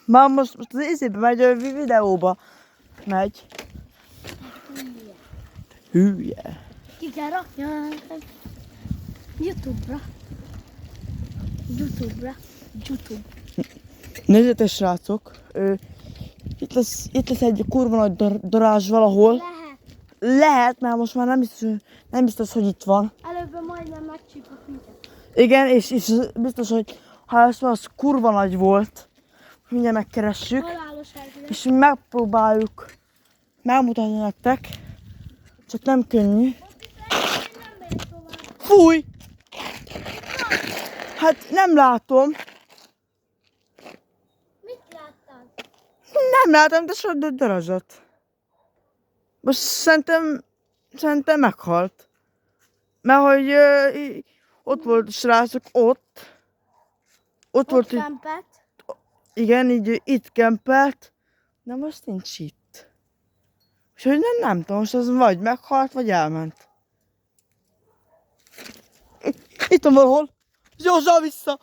Már most az izébe megy, a videóba megy. Hülye. Ki kell rakni YouTube-ra. YouTube. Nézzétek, srácok, itt lesz egy kurva nagy darázs valahol. Lehet, mert most már nem biztos, hogy itt van. Előbb majdnem megcsípott minket. Igen, és biztos, hogy ha ez van, az kurva nagy volt. Mindjárt megkeressük. Halálos helyzet. És megpróbáljuk megmutatni nektek. Csak nem könnyű. Fúj! Hát nem látom. Mit láttál? Nem látom, de sok darazsat. Most szerintem meghalt. Mert hogy ott volt a srácok, ott volt, hogy Kempet. igen, így itt kempelt, de most nincs itt. Úgyhogy nem tudom, most az vagy meghalt, vagy elment. Itt van valahol. József vissza!